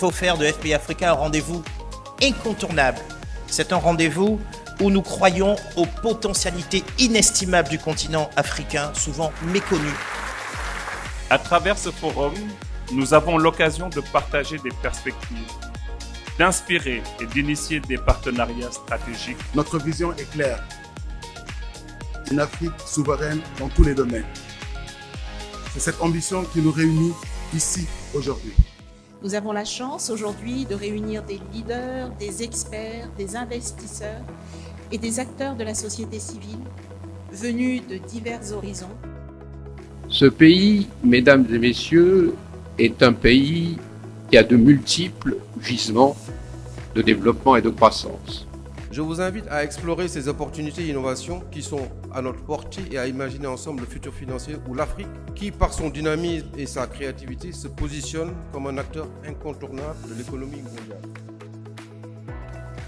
faut faire de FPI Africa un rendez-vous incontournable. C'est un rendez-vous où nous croyons aux potentialités inestimables du continent africain, souvent méconnu. À travers ce forum, nous avons l'occasion de partager des perspectives, d'inspirer et d'initier des partenariats stratégiques. Notre vision est claire. Une Afrique souveraine dans tous les domaines. C'est cette ambition qui nous réunit ici aujourd'hui. Nous avons la chance aujourd'hui de réunir des leaders, des experts, des investisseurs et des acteurs de la société civile venus de divers horizons. Ce pays, mesdames et messieurs, est un pays qui a de multiples gisements de développement et de croissance. Je vous invite à explorer ces opportunités d'innovation qui sont à notre portée et à imaginer ensemble le futur financier où l'Afrique, qui par son dynamisme et sa créativité, se positionne comme un acteur incontournable de l'économie mondiale.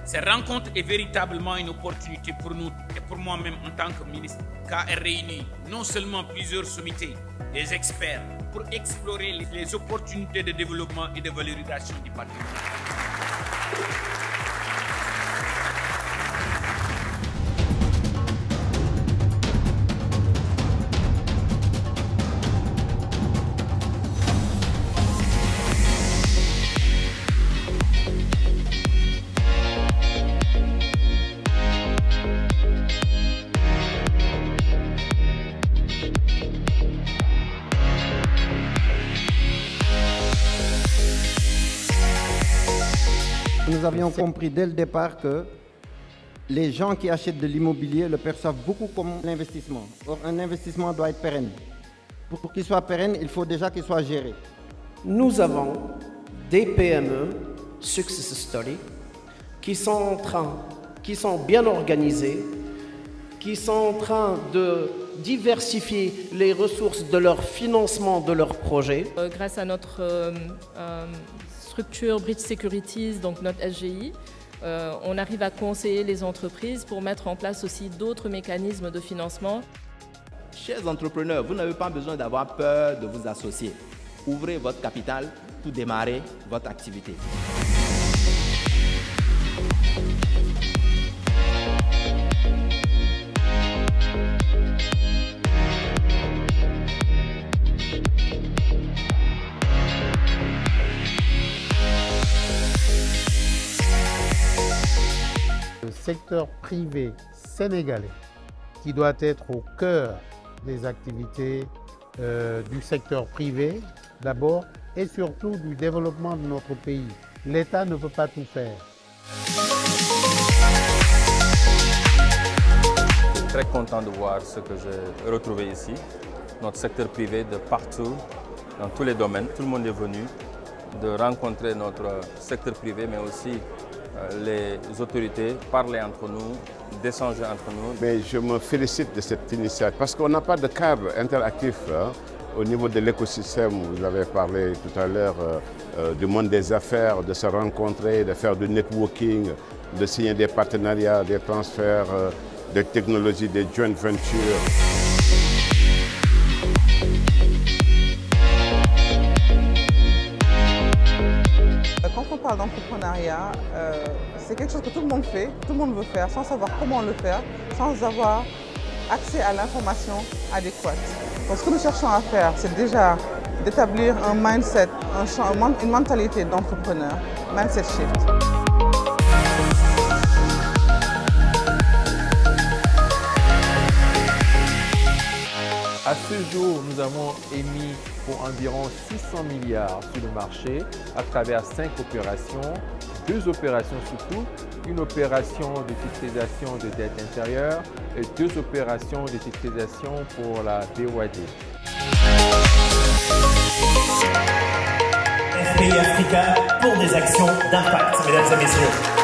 Cette rencontre est véritablement une opportunité pour nous et pour moi-même en tant que ministre, car elle réunit non seulement plusieurs sommités, des experts, pour explorer les opportunités de développement et de valorisation du patrimoine. Nous avions compris dès le départ que les gens qui achètent de l'immobilier le perçoivent beaucoup comme un investissement. Or, un investissement doit être pérenne. Pour qu'il soit pérenne, il faut déjà qu'il soit géré. Nous avons des PME, Success Story, qui sont bien organisées, qui sont en train de diversifier les ressources de leur financement de leurs projets. Grâce à notre structure Bridge Securities, donc notre SGI, on arrive à conseiller les entreprises pour mettre en place aussi d'autres mécanismes de financement. Chers entrepreneurs, vous n'avez pas besoin d'avoir peur de vous associer. Ouvrez votre capital pour démarrer votre activité. Le secteur privé sénégalais qui doit être au cœur des activités du secteur privé d'abord et surtout du développement de notre pays. L'État ne peut pas tout faire. Je suis très content de voir ce que j'ai retrouvé ici. Notre secteur privé de partout, dans tous les domaines, tout le monde est venu, de rencontrer notre secteur privé mais aussi les autorités, parler entre nous, d'échanger entre nous. Mais je me félicite de cette initiative parce qu'on n'a pas de cadre interactif au niveau de l'écosystème. Vous avez parlé tout à l'heure du monde des affaires, de se rencontrer, de faire du networking, de signer des partenariats, des transferts de technologies, des joint ventures. Quand on parle d'entrepreneuriat, c'est quelque chose que tout le monde fait, tout le monde veut faire, sans savoir comment le faire, sans avoir accès à l'information adéquate. Donc ce que nous cherchons à faire, c'est déjà d'établir un mindset, une mentalité d'entrepreneur, mindset shift. À ce jour, nous avons émis pour environ 600 milliards sur le marché à travers 5 opérations, 2 opérations surtout, une opération de titrisation de dette intérieure et 2 opérations de titrisation pour la BOAD. FPI Africa pour des actions d'impact, mesdames et messieurs.